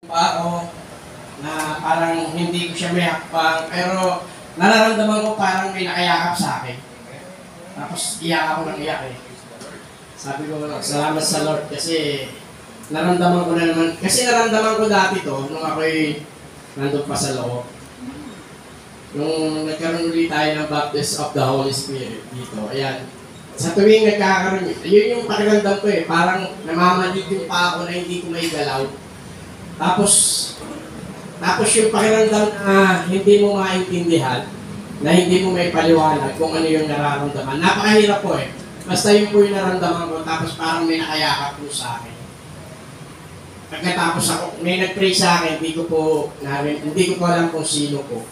Ako na parang hindi ko siya may hakbang, pero nararamdaman ko parang may nakayakap sa akin. Tapos iyak ako ng iyak eh. Sabi ko, salamat sa Lord kasi naramdaman ko na naman. Kasi naramdaman ko dati to, nung ako'y nandun pa sa loob. Nung nagkaroon ulit tayo ng baptism of the Holy Spirit dito, ayan. Sa tuwing nagkakaroon, yun yung pakiramdam ko eh. Parang namamalig yung pa ako na hindi ko may galaw. Tapos yung pakiramdam na hindi mo maintindihan, na hindi mo may paliwanag kung ano yung nararamdaman. Napakahirap po eh. Basta yun po yung nararamdaman ko, tapos parang may nakayakap po sa akin. Pagkatapos ako, may nag-pray sa akin, hindi ko po alam kung sino po.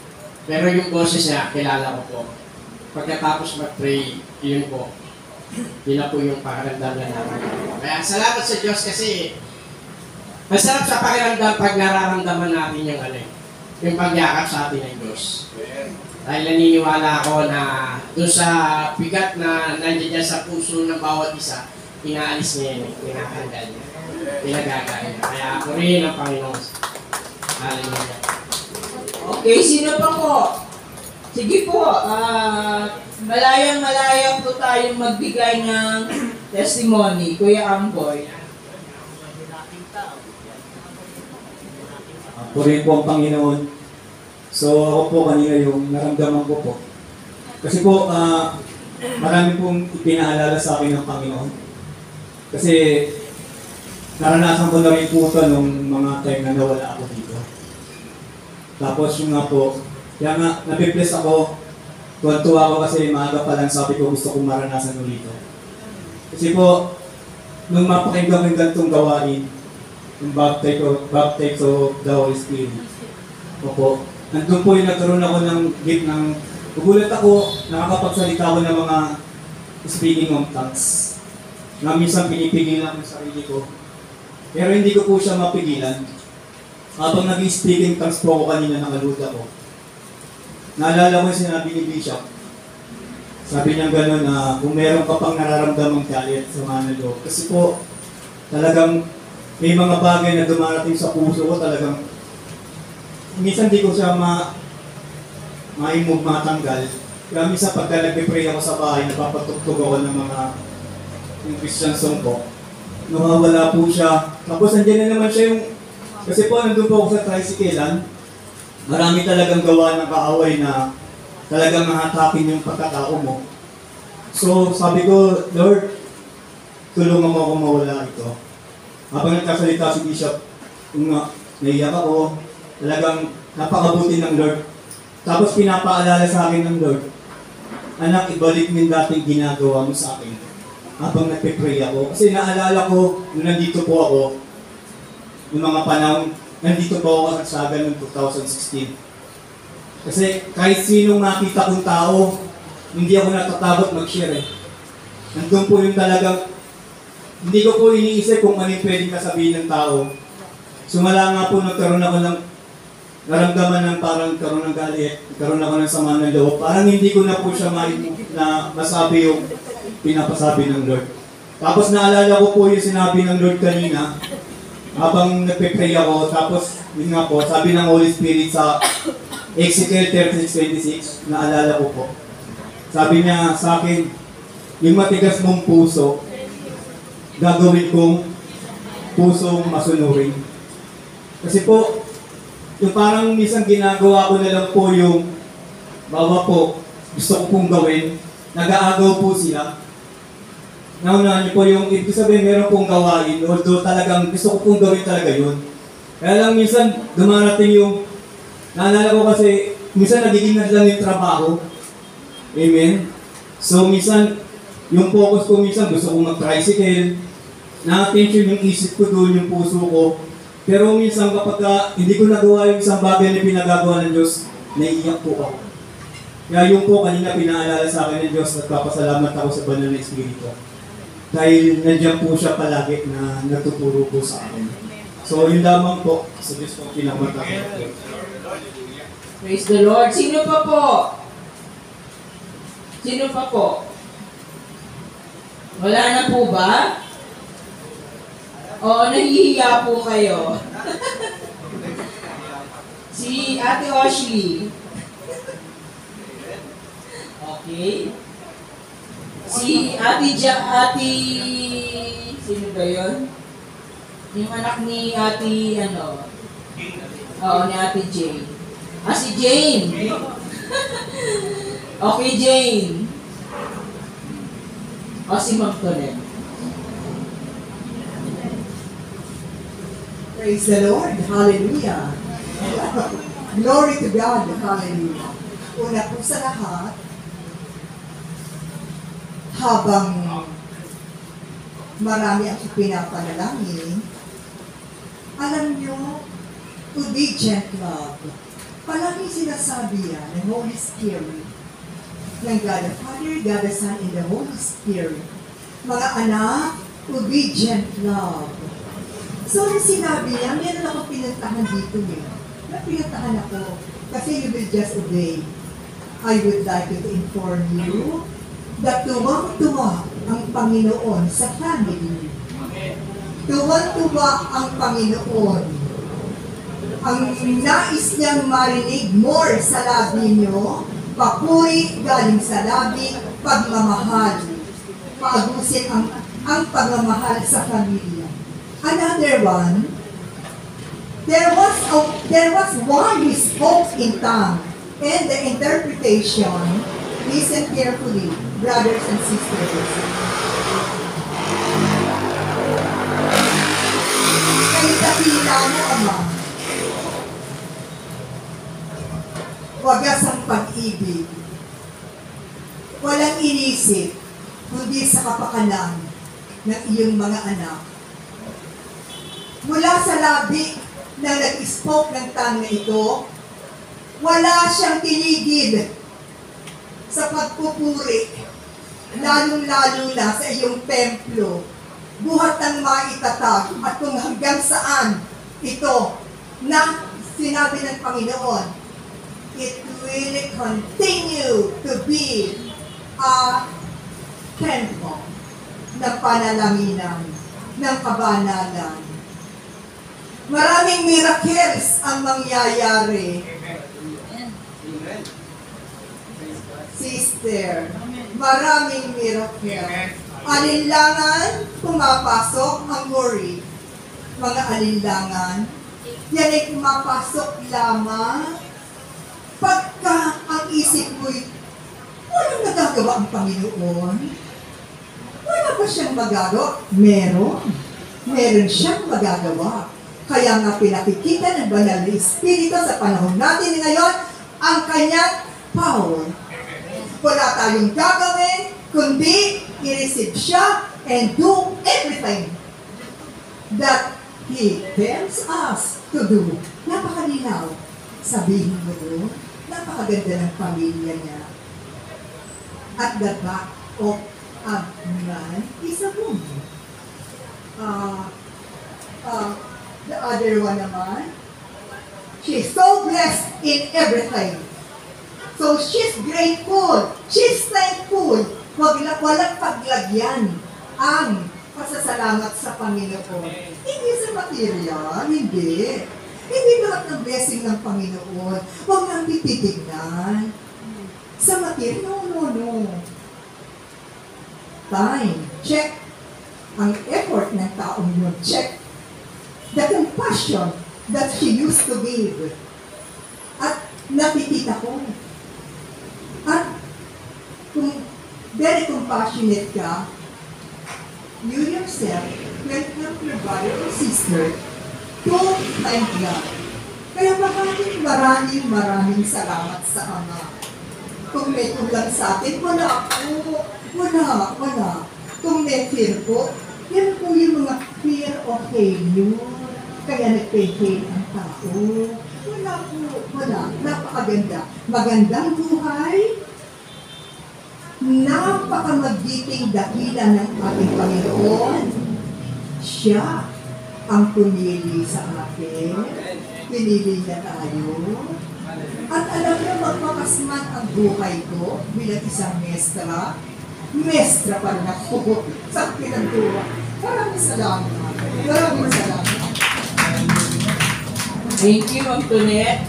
Pero yung boses niya, kilala ko po. Pagkatapos mag-pray, yun po. Yun na po yung pakiramdam na naman. Kaya salamat sa Diyos kasi masarap sa pakiramdam pag nararamdaman natin yung pagyakap sa atin ng Diyos. Dahil naniniwala ako na doon sa bigat na nandiyan sa puso ng bawat isa, inaalis niya yun, pinakanggal niya, pinagagaya niya. Kaya ako rin ang Panginoon. Hallelujah. Okay, sino pa po? Sige po, malayang-malaya po tayong magbigay ng testimony. Kuya Amboy. Purihin po ang Panginoon. So ako po kanina yung naramdaman ko po. Kasi po, marami pong ipinaalala sa akin ng Panginoon. Kasi naranasan ko na rin po ito nung mga time na nawala ako dito. Tapos yung nga po, kaya nga nabibless ako, tuwan-tuwa ako kasi maaga pa lang sabi ko gusto kong maranasan ulit ito. Kasi po, nung mapakinggan ko yung ganitong gawain, yung baptize of the Holy Spirit. Opo. Nandun po yung nagkaroon ako ng gift ng gugulat ako, nakakapagsalita ako ng mga speaking of tongues. Na minsan pinipigilan ko sa sarili ko. Pero hindi ko po siya mapigilan. Habang nag-speaking tongues po ako kanina nakaluda ko. Naalala ko yung sinabi ni Bishop. Sabi niya gano'n na kung meron ka pang nararamdamang galit sa mga loob. Kasi po, talagang may mga bagay na dumarating sa puso ko talagang minsan di ko siya matanggal. Kaya minsan pagka nag-pray ako sa bahay, napapatugtog ako ng mga yung Christian song ko. Nawawala po siya. Tapos andyan na naman siya yung, kasi po nandun po ako sa tricyclean, marami talagang gawa ng kaaway na talagang mahatakin yung pagkatao mo. So sabi ko, Lord, tulungan mo ako mawala ito. Habang nagkasalita si Bishop, naiyak ako, talagang napakabuti ng Lord. Tapos pinapaalala sa akin ng Lord, anak, ibalik mo yung dating ginagawa mo sa akin. Habang nagpe-pray ako. Kasi naalala ko, nung nandito po ako, noong mga panahon, nandito po ako sa Saga noong 2016. Kasi kahit sinong nakita kong tao, hindi ako natatakot mag-share eh. Nandun po yung talagang hindi ko po iniisip kung ano yung pwedeng kasabihin ng tao. Sumala nga po nagkaroon ako ng naramdaman ng parang karoon ng galit, nagkaroon ako ng sama ng loob. Parang hindi ko na po siya masabi yung pinapasabi ng Lord. Tapos naalala ko po yung sinabi ng Lord kanina habang nagpe-pray ako. Tapos yun nga po, sabi ng Holy Spirit sa Ezekiel 36:26, naalala ko po. Sabi niya sa akin, yung matigas mong puso, gagawin kong pusong masunurin. Kasi po, yung parang minsan ginagawa ko na lang po yung bawa po, gusto ko pong gawin, nag-aagaw po sila. Naunahan niyo po yung, ibig sabihin meron pong gawain, although talagang gusto ko pong gawin talaga yun. Kaya lang minsan dumarating yung, naalala ko kasi, minsan nagiging na lang yung trabaho. Amen? So minsan, yung focus ko minsan, gusto kong mag-tricycle, na-attention yung isip ko doon, yung puso ko. Pero minsan kapag hindi ko nagawa yung isang bagay na pinagagawa ng Diyos, naiiyak po ako. Kaya yung po kanina pinaalala sa akin ng Diyos, nagpapasalamat ako sa banal na Espiritu. Dahil nandiyan po siya palagi na nagtuturo po sa akin. So yun lamang po, sa Diyos po pinamata ko. Praise the Lord. Sino pa po? Sino pa po? Wala na po ba? Oo, nahihiya po kayo. Si Ate Ashley. Okay. Si Ate... Sino ba yun? Yung anak ni Ate, ano? Oo, ni Ate Jane. Si Jane. Okay, Jane. Si Ma'am Tonet. Praise the Lord. Hallelujah. Glory to God. Hallelujah. Una po sa lahat, habang marami ang pinapanalangin, alam nyo, obedient love. Palagi sinasabi yan ng Holy Spirit, ng God the Father, God the Son, and the Holy Spirit. Mga anak, obedient love. So, nung sinabi niya, meron ako pinuntahan dito eh. Pinuntahan ako kasi you will just obey. I would like to inform you that tuwang-tuwa ang Panginoon sa family. Tuwang-tuwa ang Panginoon. Ang nais niyang marinig more sa labi niyo, papuri galing sa labi, pagmamahal. Paagusin ang pagmamahal sa pamilya. Another one, there was one who spoke in tongue, and the interpretation, listen carefully, brothers and sisters. Kay dakila mo, Ama, wagas ang pag-ibig, walang inisip, kundi sa kapakanan ng iyong mga anak. Mula sa labi na nag-spoke ng tongue na ito, wala siyang tinigil sa pagpupuri, lalong-lalo na sa iyong templo. Buhat ang maitatag at kung hanggang saan ito na sinabi ng Panginoon, it will continue to be a temple ng panalangin, ng kabanalan. Maraming miracles ang mangyayari. Sister, maraming miracles. Alinlangan, pumapasok ang worry. Mga alinlangan, yan ay pumapasok lamang pagka ang isip mo'y walang nagagawa ang Panginoon. Wala ba siyang magagawa? Meron. Meron siyang magagawa. Kaya nga pinakikita ng Banal na Espiritu sa panahon natin ngayon ang kanyang power. Wala tayong gagawin, kundi i-receive siya and do everything that He tells us to do. Napakalinaw. Sabihin mo doon, napakaganda ng pamilya niya. At the back of a man is a woman. The other one naman, she's so blessed in everything. So she's grateful, she's thankful. Walang paglagyan ang pasasalamat sa Panginoon. Hindi sa material, hindi. Hindi lahat ng blessing ng Panginoon. Huwag nang tititignan. Sa material, no. Time, check. Ang effort ng taong yun, check. The compassion that she used to give. At nakikita ko. At kung very compassionate ka, you yourself will help your brother or sister to thank God. Kaya maraming salamat sa Ama. Kung may kulang sa atin, wala ako. Wala. Kung may fear po, yan po yung mga fear of failure. Kaya nagpe-fail ang tao. Wala. Napakaganda. Magandang buhay. Napakamagditing dakila ng ating Panginoon. Siya ang pumili sa atin. Pinili niya tayo. At alam niyo, magpapasman ang buhay ko bilang isang mestra. Mestra pa rin ako sa pinagtuwa. Maraming salamat. Thank you, Ma'am Tonet.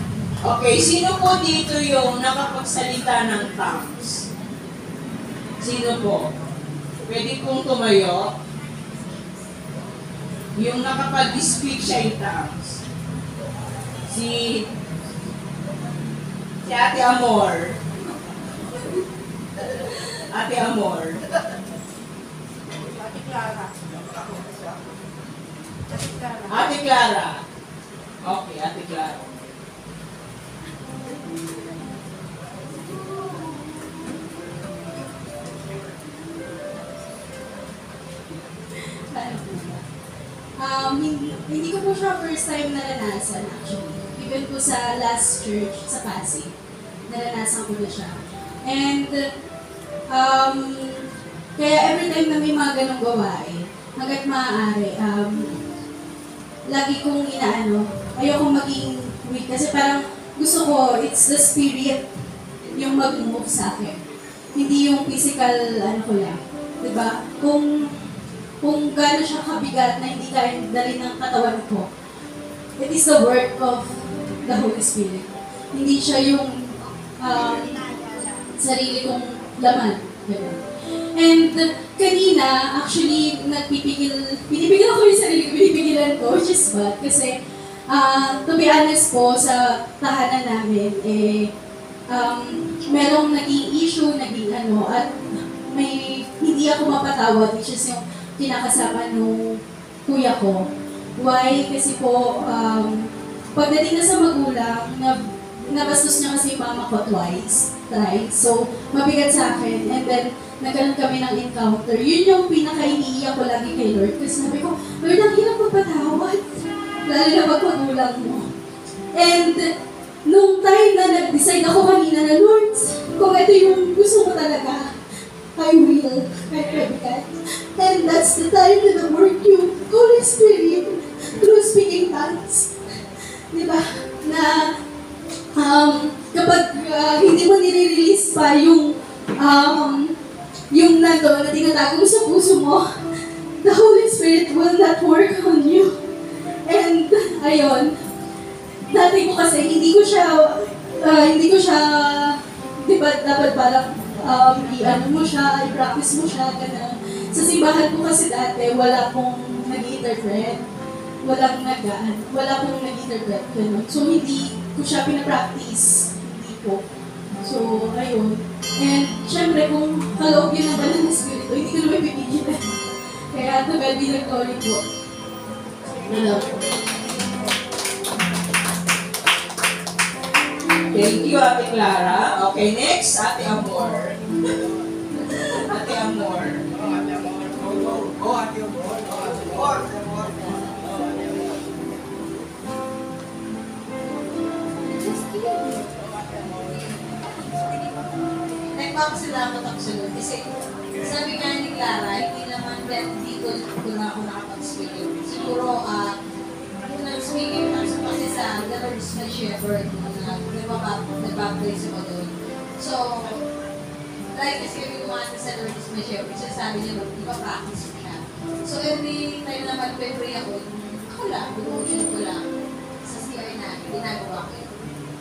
Okay, sino po dito yung nakapagsalita ng tongues? Sino po? Pwede kong tumayo. Yung nakapag-speak siya in tongues. Si Ate Amor. Ate Amor. Ate Clara. Okay, Ate Clara. Hindi ko po siya first time naranasan actually. Even po sa last church sa Pasig, naranasan ko na siya. And kaya every time na may mga ganong gawain, hanggat maaari, lagi kong inaano, ayokong maging weak kasi parang gusto ko, it's the spirit yung mag-move sa akin. Hindi yung physical, ano ko lang. Diba? Kung gano'n siya kabigat na hindi kayang dali ng katawan ko, it is the work of the Holy Spirit. Hindi siya yung sarili kong laman. Ganun. And kanina, actually, pinipigil ako yung sarili ko, pinipigilan ko, which is bad. Kasi, to be honest po, sa tahanan namin, merong naging issue, at may hindi ako mapatawad, which is yung kinakasama nung kuya ko. Why? Kasi po, pagdating na sa magulang, nabastos niya kasi yung mama ko twice. So, mabigat sa akin. And then, nagkaroon kami ng encounter. Yun yung pinaka-iniiyak ko lagi kay Lord. Kasi sabi ko, Lord, ang hirap magpatawad. Lalo na pag magulang mo. And, nung time na nag-decide ako kanina na, Lord, kung ito yung gusto mo talaga, I will. Kahit mabigat. And that's the time na na-work yung Holy Spirit through speaking tongues. Diba? Na kapag hindi mo nire-release pa yung nandoon na tinatago mo sa puso mo, the Holy Spirit will not work on you. And ayun, dati ko kasi hindi ko siya, diba dapat parang i-ano mo siya, i-practice mo siya, gano'n. Sa simbahan ko kasi dati, wala pong nag-interpret. Wala pong nag-interpret, gano'n. So, hindi ko siya pinapractice. Hindi po. So, ayun. And, syempre, kung kaloob yun ng banal na spirito, hindi ko naman pipigilan. Kaya, to God be the glory po. Hello po. Thank you, Ate Clara. Okay, next, Ate Amor. Ate Amor. Nagpapasalamat ako sa Lord kasi sabi nga ni Clara, hindi naman dito na ako nakapag-speak. Siguro, unang speaking kasi sa The Lord is my shepherd na nag-baptize ako doon. So, like kasi kami kumasa sa Lord is my shepherd, sabi niya, ipa-practice ko siya. So, every time na mag-pray ako lang, devotion ko lang sa CR na ginagawa ko yun.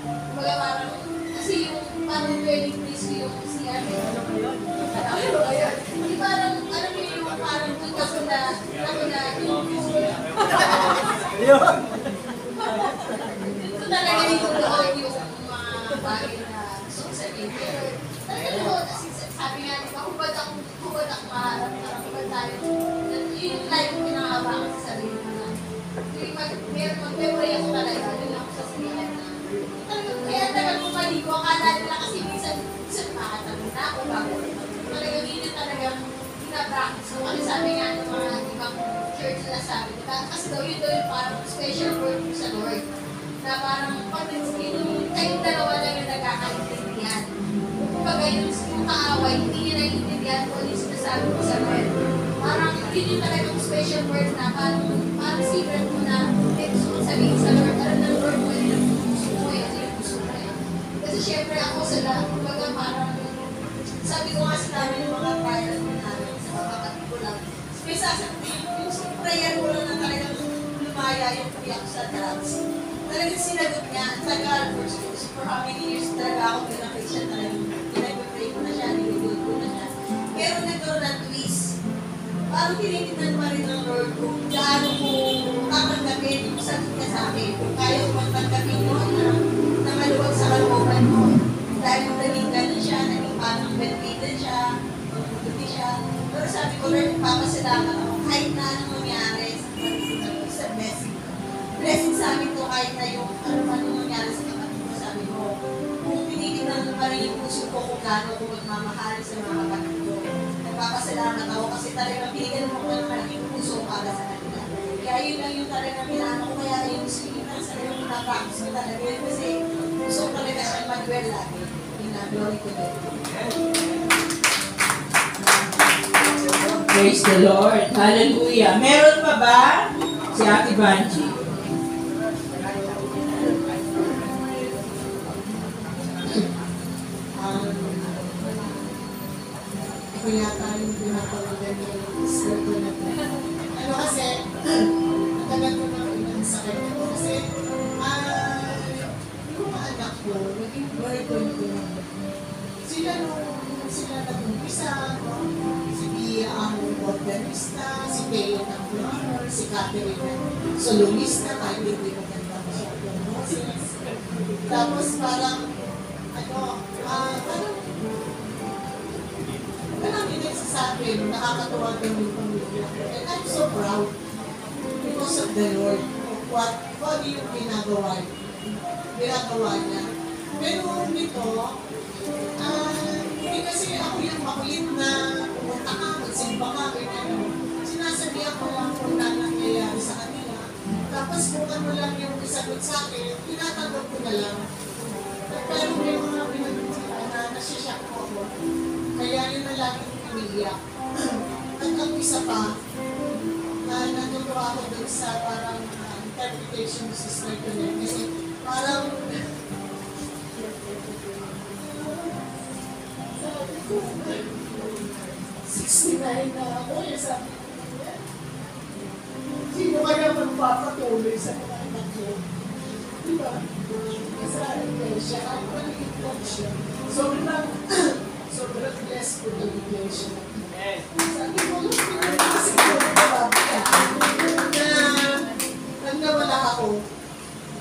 Kumbaga parang, kasi yung parang dwelling place ko yung CR. Ano ba yun? Hindi parang, alam mo yung parang doon ako na ito talaga dito doon yung mga bagay na gusto ko sabihin. Pero talaga doon, sabi nga, hubad ako maharap, hubad tayo. Yun yung life ko pinangabakan sa sarili ko na. Meron mag-memory ako talaga, yun ako sa sinihan na. Kaya talaga kung maligo, akala nila kasi minsan makatabi na ako bago. Talaga yun talagang pinapractice ko. Kasi sabi nga ng mga ibang church na sabi, kasi daw yun yung parang special word sa Lord. Na parang pag kayong dalawa lang yung nagkakaintindihan. Kumbaga yung kaaway, hindi nyo naiintindihan kung ano yung sinasabi ko sa Lord. Parang yun yung talagang special word na parang secret mo na may gusto kong sabihin sa Lord. Alam ng Lord mo yun yung gusto mo yun, yung gusto mo yun. Kasi syempre ako sa lahat, kumbaga parang sabi ko nga sa namin yung mga prayer ko namin sa mga kapatid ko lang. May sasabihin yung prayer ko lang na talagang lumaya yung kuya ko sa drugs. Talagang sinagot niya, ang tagal, for how many years talaga ako pinakit siya, talagang pinag-pray ko na siya, nilugod ko na siya. Pero nagkaroon ng twist. Parang tinitignan pa rin ng Lord kung gaano ko katanggapin yung sagot niya sa akin. Kung kaya ko magtanggapin yun na maluwag sa kalooban mo. Dahil kung naging ganun siya, naging parang bedridden siya, mabuti siya. Pero sabi ko, Lord, papasalamat ako kahit na anong mangyari sa blessing. Blessing sa amin to kahit na yung ano man yung nangyari sa kapatid ko, sabi ko, kung tinitignan mo pa rin yung puso ko kung gaano ko magmamahal sa mga kapatid ko. Nagpapasalamat ako kasi talagang binigyan mo ko ng malaking puso para sa kanila. Kaya yun lang yung talagang pinano ko, kaya yung speaking sa talagang pinapractice ko talaga yun kasi gusto ko talaga siyang mag-dwell lagi. Glory to God. Praise the Lord. Hallelujah. Meron pa ba si Ate Banji? Ako yata yung pinapagalan yung skirt ko na ito. Ano kasi, matagal ko na inang sa kanya ko. Kasi, yung mga anak ko, naging burden ko. Sila nag-umpisa, no? Si Bia ang organista, si Teo ng drummer, si Catherine ang soloista, kahit hindi ko ganda ko siya yung boses. Tapos parang, marami nagsasabi, nakakatuwa daw yung pamilya. And I'm so proud because of the Lord, of what yung ginagawa niya. Pero nito, hindi kasi ako yung makulit na pumunta ka, magsimba ka, ganyan. Sinasabihan ko lang kung na nangyayari sa kanila. Tapos kung ano lang yung isagot sa akin, tinatanggap ko na lang. Pero may mga pinagpunta na nasisyak ko ako. Kaya yun na lagi umiiyak. At ang isa pa, natutuwa ako dun sa parang interpretation ng Sister Tonel. Kasi parang 69 na ako, sabi ko niya. Sino kaya magpapatuloy sa mga anak ko? Diba? Kasalanan kayo siya, at maliit lang siya. Sobrang blessed ko na bigyan siya. Sabi ko, kasi ko nang nawala ako,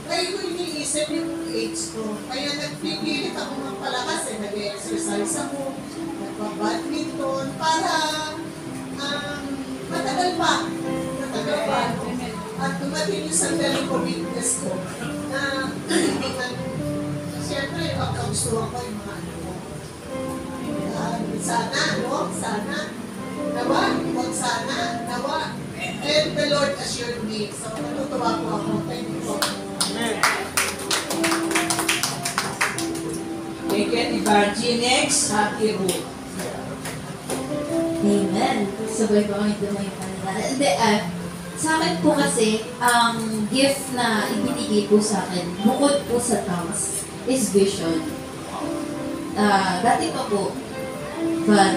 kaya ko iniisip yung age ko. Kaya nagpipilit ako magpalakas nag-exercise ako, nagpa-badminton, para matagal pa. At dumating yung sandaling commitments ko na hindi man, siyempre, pagkagustuhan ko yung mga ano ko. Sana, nawa, huwag sana, nawa. And the Lord assured me. So, natutuwa po ako. Thank you po. Thank you, Ate Banji. Next, Ate Ruth. Amen. Sabay ba kami dumayo kanina? Hindi, sa akin po kasi, ang gift na ibinigay po sa akin, bukod po sa tongues, is vision. Dati pa po, but,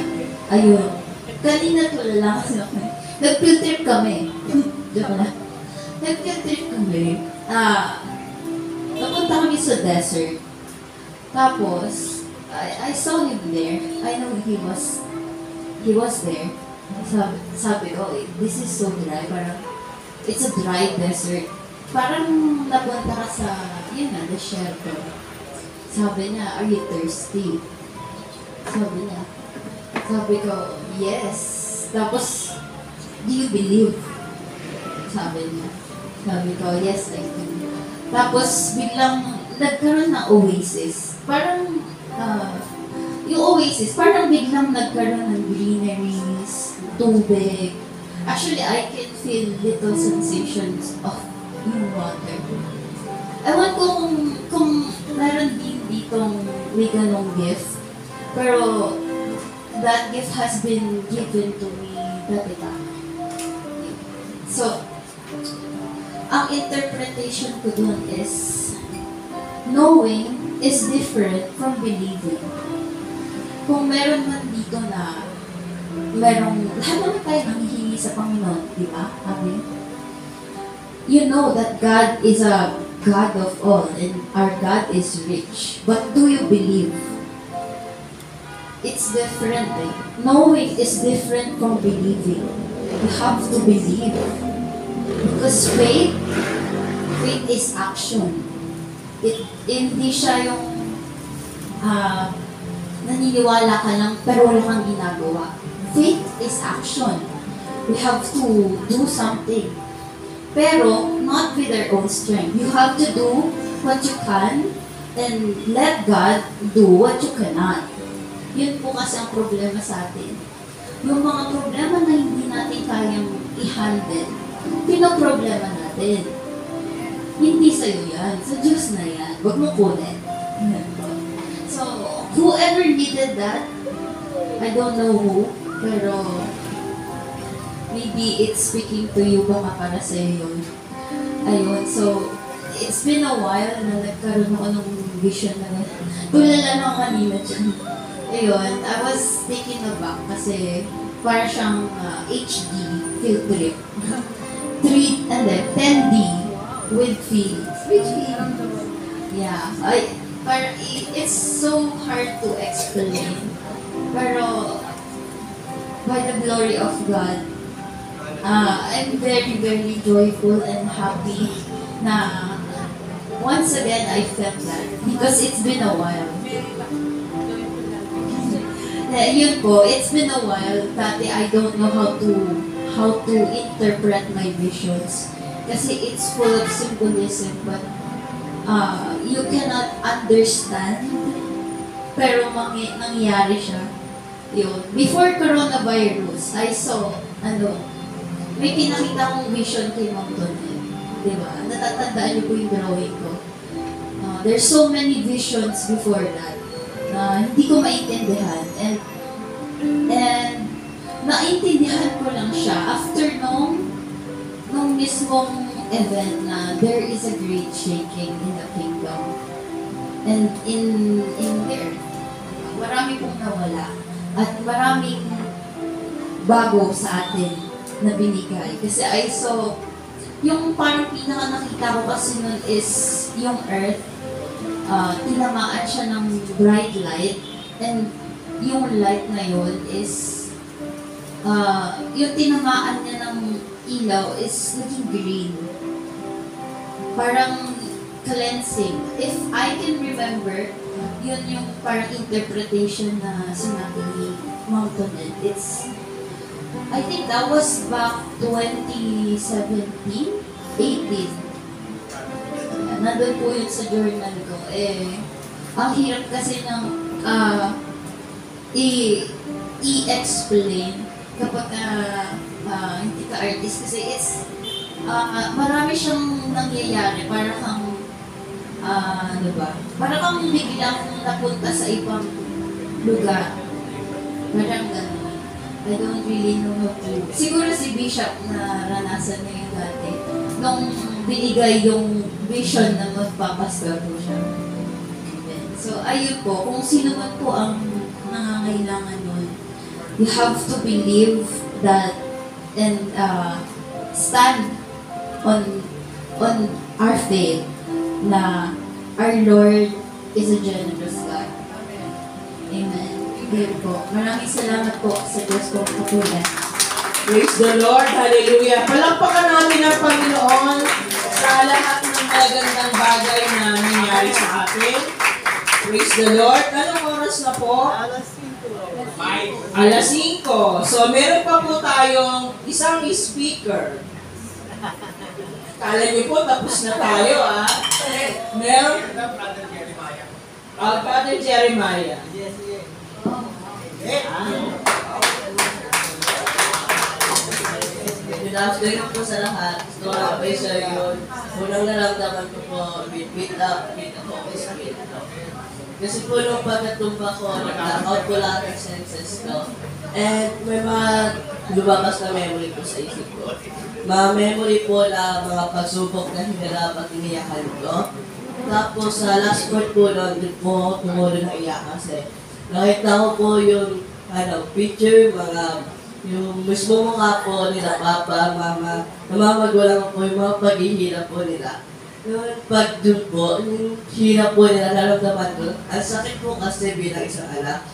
ayun, kanina tulala lang kasi ako. Nag-field trip kami. Diba na? Nag-field trip kami. Napunta kami sa desert. Tapos, I saw him there. I know he was there. Sabi ko, this is so dry. Parang, it's a dry desert. Parang napunta ka sa, yun na, desierto. Sabi niya, are you thirsty? Sabi ko, yes. Tapos, do you believe? Sabi niya. Sabi ko, yes, I do. Tapos, biglang nagkaroon ng oasis. Parang, yung oasis, parang biglang nagkaroon ng greeneries, tubig. Actually, I can feel little sensations of yung water. Ewan ko kung meron din ditong may ganong gift. Pero, that gift has been given to me dati pa. So, ang interpretation ko dun is, knowing is different from believing. Kung meron man dito na, lahat naman tayo nanghihingi sa Panginoon, di ba? Amen? You know that God is a God of all, and our God is rich. But do you believe? It's different. Eh? Knowing is different from believing. You have to believe. Because faith is action. Hindi siya yung naniniwala ka lang pero wala kang ginagawa. Faith is action. We have to do something. Pero not with our own strength. You have to do what you can and let God do what you cannot. Yun po kasi ang problema sa atin. Yung mga problema na hindi natin kayang i-handle, pinoproblema natin. Hindi sa'yo yan. Sa Diyos na yan. Huwag mo kunin. So, whoever needed that, I don't know who, pero maybe it's speaking to you, baka para sa'yo yun. Ayun, so, it's been a while na nagkaroon ako ng vision na tulala na ako kanina dyan. Ayun, I was taken aback kasi para siyang HD field trip. 10D with feelings. Which feelings? Yeah, it's so hard to explain. Pero by the glory of God, I'm very, very joyful and happy na once again I felt that because it's been a while. Yun po, it's been a while. Dati I don't know how to interpret my visions kasi it's full of symbolism but you cannot understand pero nangyari siya. Yun. Before coronavirus, I saw may pinakita kong vision kay Ma'am Tonel. Diba? Natatandaan niyo po yung drawing ko. There's so many visions before that na hindi ko maintindihan. And naintindihan ko lang siya after nung mismong event na there is a great shaking in the kingdom. And in there, marami pong nawala. At maraming bago sa atin na binigay. Kasi I saw, yung parang pinaka nakita ko kasi nun is yung earth, tinamaan siya ng bright light. And yung light na yun is, yung tinamaan niya ng ilaw is naging green. Parang cleansing. If I can remember, yun yung parang interpretation na sinabi ni Ma'am Tonel. I think that was back 2017, 18. Nandun po yun sa journal ko. Ang hirap kasi ng i-explain kapag hindi ka artist kasi marami siyang nangyayari. Parang kang parang kang biglang napunta sa ibang lugar. Parang gano'n. I don't really know how to. Siguro si Bishop na ranasan niya yung dati. Nung binigay yung vision na magpapastor po siya. So, ayun po. Kung sino man po ang nangangailangan nun, you have to believe that and stand on our faith na our Lord is a generous God. Amen. Amen po. Maraming salamat po sa Diyos po kapulan. Praise the Lord. Hallelujah. Palakpakan natin ang Panginoon sa lahat ng magandang bagay na nangyari sa atin. Praise the Lord. Anong oras na po? Alas 5. So, meron pa po tayong isang speaker. Kala niyo po, tapos na tayo, Meron? Father Jeremiah. Good afternoon po sa lahat. Gusto ko lang kayo sa yun. Unang naramdaman ko po, beat up ako is beat up. Kasi po nung pagkatumba ko, nag-out ko lahat ng senses ko. And may mga lumabas na memory po sa isip ko. Mga memory po na mga pagsubok na hindi dapat iniyakan ko. Tapos sa last part po nun, din po tumulo ng iyak kasi nakita ko po yung picture, yung mismo mukha po nila, papa, mama, namamagulang po yung mga paghihirap po nila. Noon, pag doon po, yung hirap po na nararamdaman ko, ang sakit po kasi bilang isang anak.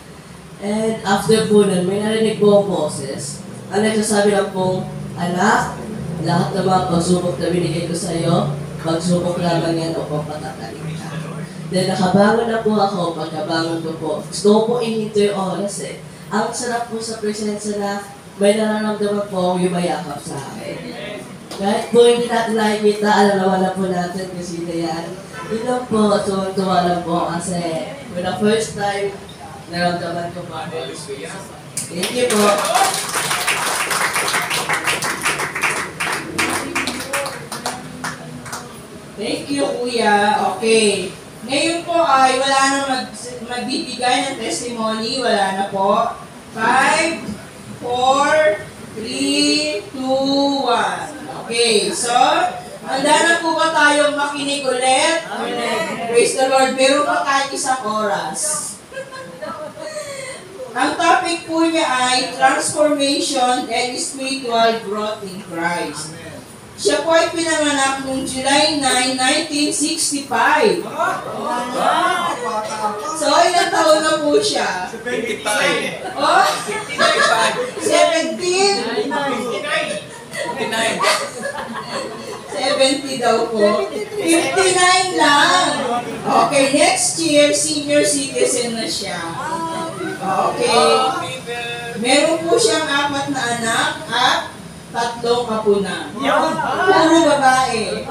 And after po nun, may narinig po ang boses. Ang nagsasabi lang po, anak, lahat ng mga pagsubok na binigay ko sa iyo, pagsubok lamang yan o papatatalin ka. Then nakabangon na po ako, pagkabangon ko po. Gusto ko po ihinto yung oras eh. Ang sarap po sa presensya na may nararamdaman po yung mayakap sa akin. Kahit po hindi natin nakikita, alam naman na po natin kasi na yan. Yun lang po, tuwa lang po kasi for the first time, naramdaman ko po. Thank you po. Thank you, Kuya. Okay. Ngayon po ay wala na magbibigay ng testimony. Wala na po. 5, 4, 3, 2, 1. Okay. So, handa na po ba tayong makinig ulit? Praise the Lord. Meron pa tayo isang oras. Ang topic po niya ay transformation and spiritual growth in Christ. Siya po ay pinanganak noong July 9, 1965. So, ilang taon na po siya? 55. Oh? 59. 17? 70 daw po. 59 lang. Okay, next year, senior citizen na siya. Okay. Meron po siyang 4 na anak at 3 kapuna. Puro babae.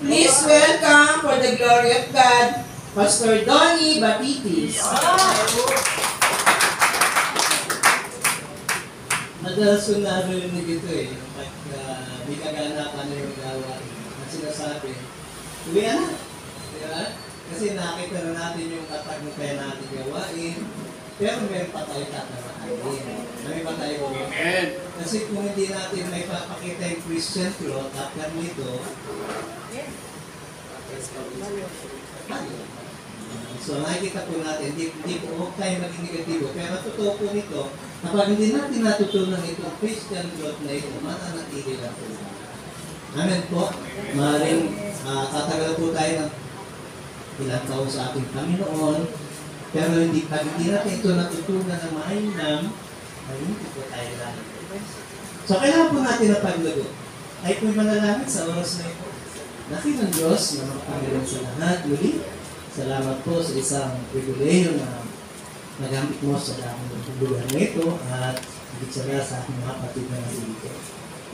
Please welcome for the glory of God, Pastor Donnie Batitis. Madalas ko narinig ito eh, pagka may kaganapan na yung gawain. At sinasabi, uwi na. Diba? Kasi nakita na natin yung tatag na kaya natin gawain, pero meron pa tayo tatanakayin. May pa tayo gawain. Kasi kung hindi natin may papakita yung Christian growth, after nito, so nakikita po natin, hindi po huwag tayo maging negatibo, pero totoo po nito, kapag hindi natin natutunan itong Christian growth na ito, mananatili lang po. Amen po. Maaaring tatagal po tayo ng ilang taon sa ating Panginoon, pero pag hindi natin ito natutunan ng mainam, ay hindi po tayo lang. So kailangan po natin na paglago. Ay po'y manalangin sa oras na ito. Nakin ng Diyos na mga Panginoon sa lahat. Muli, salamat po sa isang pribileyo na nagamit mo sa daming lugar nito at higit sa lahat sa aking mga kapatid na nandito.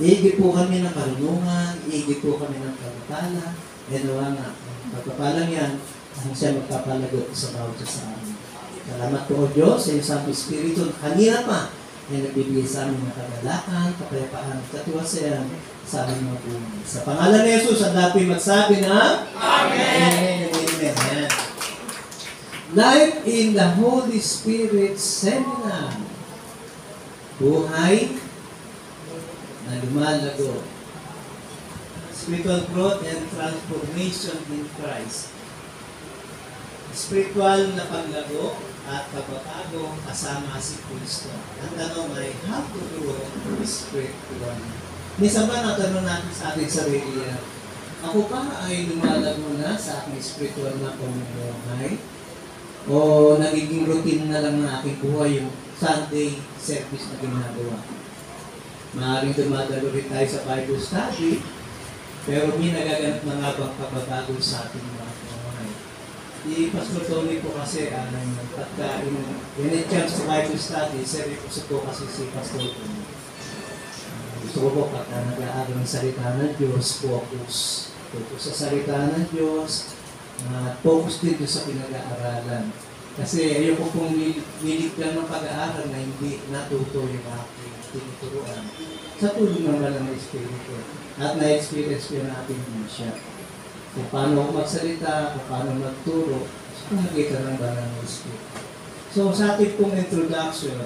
Iigit po kami ng karunungan, iigit po kami ng pagpapala, e nawa nga, ang pagpapalang yan, ang siya magpapalagot sa bawat sa amin. Salamat po o Diyos sa iyong Santo Espiritu na kanina pa ay nagbibigay sa amin ng kagalakan, kapayapaan at katiwasayan sa aming mga buhay. Sa pangalan ni Jesus, ang dapat magsabi na Amen. Amen. Amen. Life in the Holy Spirit Seminar. Buhay na lumalago. Spiritual growth and transformation in Christ. Spiritual na paglago at pagbabago kasama si Kristo. Ang tanong ay, how to grow spiritual? Minsan ba natanong natin sa ating sarili, ako ba ay lumalago na sa aking spiritual na pamumuhay? O nagiging routine na lang ng aking buhay yung Sunday service na ginagawa? Maaaring dumadalo rin tayo sa Bible study, pero may nagaganap na nga bang pagbabago sa ating mga buhay? Si Pastor Tony po kasi, pagka when it comes to Bible study, seryoso po kasi si Pastor Tony. Gusto ko po pagka nag-aaral ng salita ng Diyos, focus sa salita ng Diyos, focus dito sa pinag-aaralan. Kasi ayoko pong niligtan ng pag-aaral na hindi natuto yung aking tinuturuan. Sa tulong ng Banal na Espiritu. At na-experience ko natin din siya. Kung paano ako magsalita, kung paano magturo, kung nakita ng Banal na Espiritu. So sa ating pong introduction,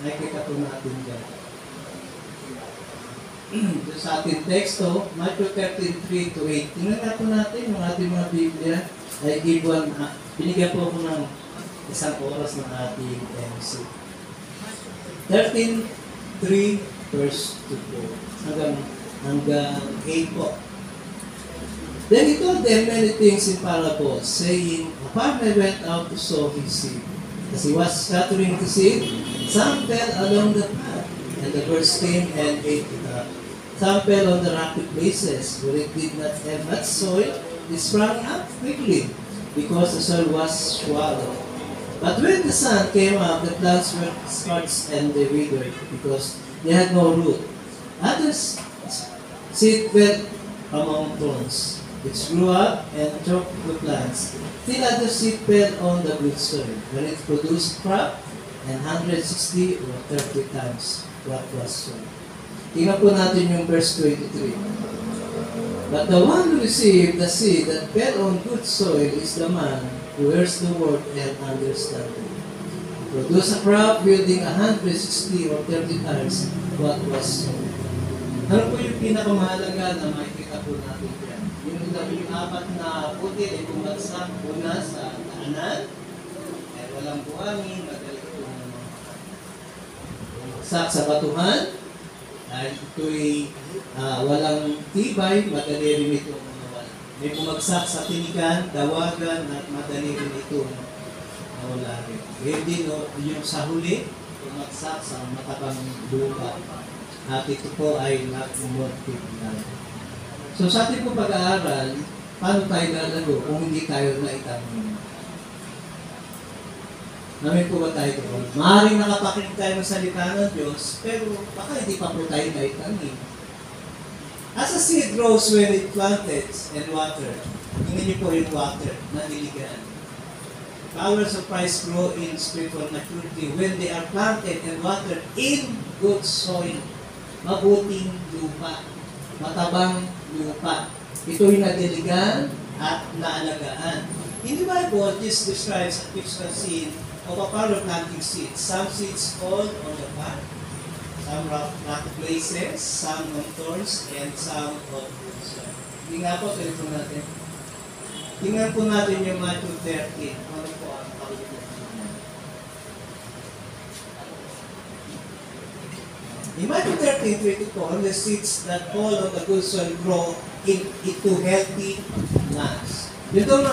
nakikita po natin dyan. Sa ating teksto, Matthew 13:3-8. Tingnan na po natin yung ating mga Biblia. Ay binigyan po ako ng isang oras ng ating MC. 13:3 verse 2 hanggang 8 po. Then he told them many things in parables, saying, a farmer went out to sow his seed. As he was scattering the seed, some fell along the path, and the birds came and ate it up. Some fell on the rocky places, where it did not have much soil. It sprang up quickly, because the soil was shallow. But when the sun came up, the plants were scorched and they withered, because they had no root. Others seed fell among thorns, which grew up and choked the plants. Still other seed fell on the good soil, when it produced crop, and 160 or 30 times what was sown. Tingnan po natin yung verse 23. But the one who received the seed that fell on good soil is the man who hears the word and understands it. He produced a crop yielding 160 or 30 times what was sown. Ano po yung pinakamahalaga na makikita po natin yan? Yung apat na puti ay bumagsak una sa daanan, ay walang buhangin, magaling ito ng mga bumagsak sa batuhan, dahil ito'y walang tibay, madali rin ito mawala. May bumagsak sa tinigan, dawagan, at madali rin ito mawala rin. Ngayon din, yung sa huli, bumagsak sa matabang lupa. At ito po ay nag-multiply. So sa ating po pag-aaral, paano tayo lalago kung hindi tayo naitamin? Namin po ba tayo doon? Maaaring nakapakinig tayo ng salita ng Diyos, pero baka hindi pa po tayo naitamin. As a seed grows when it planted and water, tingnan niyo po yung water na niligan. Flowers of Christ grow in spiritual maturity when they are planted and watered in good soil. Mabuting lupa, matabang lupa. Ito'y nadiligan at naalagaan. In the Bible, this describes a physical scene of a farmer planting seeds. Some seeds fall on the path, some rocky places, some on thorns, and some on good soil. Hindi nga po, tuloy po natin. Tingnan po natin yung Matthew 13. Ano po ang paulit? In Matthew 13:24, the seeds that fall on the good soil grow into healthy lands. Ito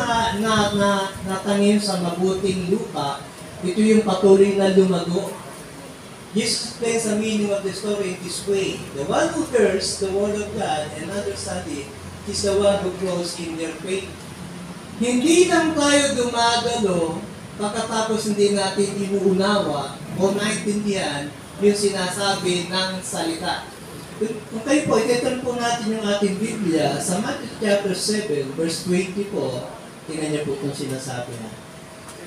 natanim sa mabuting lupa, ito yung patuloy na lumago. Jesus explains the meaning of the story in this way. The one who hears the word of God and understands it is the one who grows in their faith. Hindi lang tayo dumagalo pagkatapos hindi natin inuunawa o naintindihan yung sinasabi ng salita. Kung kayo po, ititurn po natin yung ating Biblia sa Matthew chapter 7, verse 20 po, tingnan niyo po itong sinasabi na.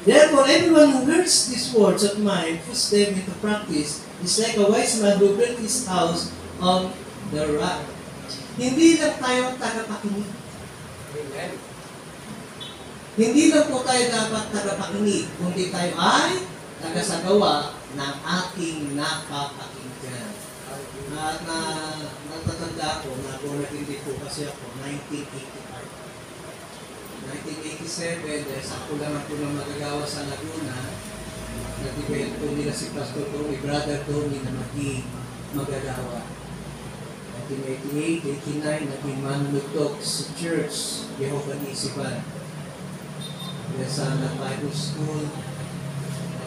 Therefore, everyone who hears these words of mine, puts them into practice, is like a wise man who built his house on the rock. Hindi lang tayo tagapakinig. Amen. Hindi lang po tayo dapat tagapakinig, kundi tayo ay nagasagawa ng ating napapakinggan. At natatanda ko, nagulat po kasi ako, 1985. 1987, dahil sa kulangan po ng magagawa sa Laguna, nag-develop po nila si Pastor Tommy, Brother Tommy na maging magagawa. 1988, 89, naging manunugtog sa church, Jehovah Nisiban. Dahil sa Bible School,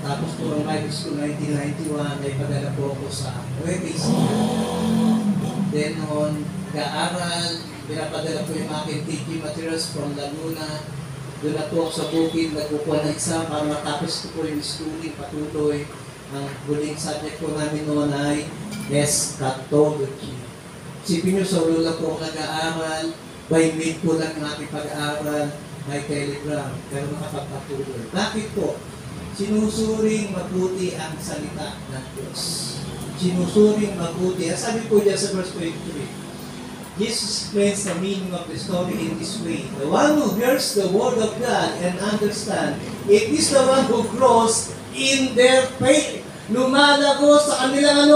tapos po ang Bible School 1991 ay padala po ako sa wedding school. Then noon, nag-aaral, pinapadala po yung aking teaching materials from Laguna. Doon na po ako sa bukid, nagkukuha ng exam para matapos ko po yung schooling patuloy. Ang huling subject po namin noon ay eschatology. Sipin nyo, sa ulo po ako nag-aaral, by mail po lang ng aking pag-aaral, by telegram, pero nakapagpatuloy. Bakit po? Sinusuring mabuti ang salita ng Diyos. Sinusuring mabuti. Ang sabi po dyan sa verse 23, Jesus explains the meaning of the story in this way. The one who hears the word of God and understands, it is the one who grows in their faith. Lumalago sa kanilang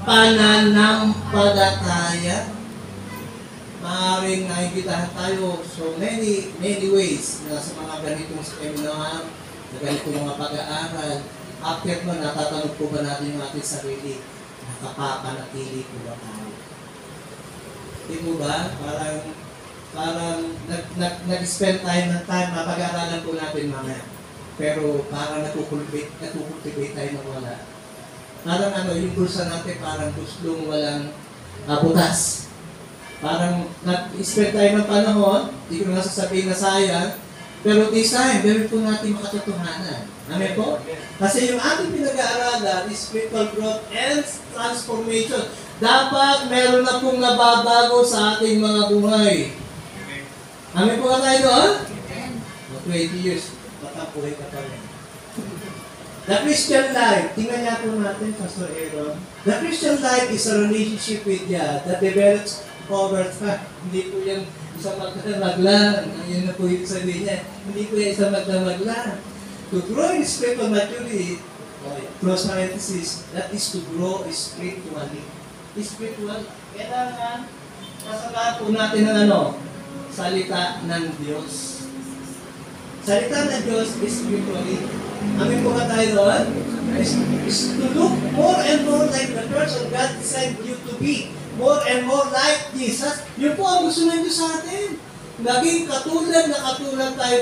pananampalataya. Maaaring nakikita tayo so many ways na sa mga ganitong seminar, na ganitong mga pag-aaral. After mo, natatanong po ba natin yung ating sarili, nakapapanatili po ba tayo? Di po ba? Parang parang nag-spend tayo ng time, mapag-aaralan po natin mamaya. Pero parang nagkukultivate tayo ng wala. Parang yung bulsa natin parang gustong walang butas. Parang nag-spend tayo ng panahon, hindi ko na sasabihin na sayang, pero this time, meron po natin makatotohanan. Amen po? Kasi yung ating pinag-aaralan is spiritual growth and transformation. Dapat meron na pong nababago sa ating mga buhay. Amen po ka tayo doon? 20 years, patapuhin ka pa rin. The Christian life, tingnan niya po natin, Pastor Aaron. The Christian life is a relationship with God that develops over time. Hindi po yan isang magdamag lang. Ayun na po yung sabi niya. Hindi po yan isang magdamag lang. To grow in spiritual maturity, close parenthesis, that is to grow spiritually. Spiritual, kailangan kasama po natin ng salita ng Diyos. Salita ng Diyos is spiritually. Amin po ka tayo doon? Is to look more and more like the person God designed you to be. More and more like Jesus. Yun po ang gusto ng Diyos sa atin. Naging katulad na katulad tayo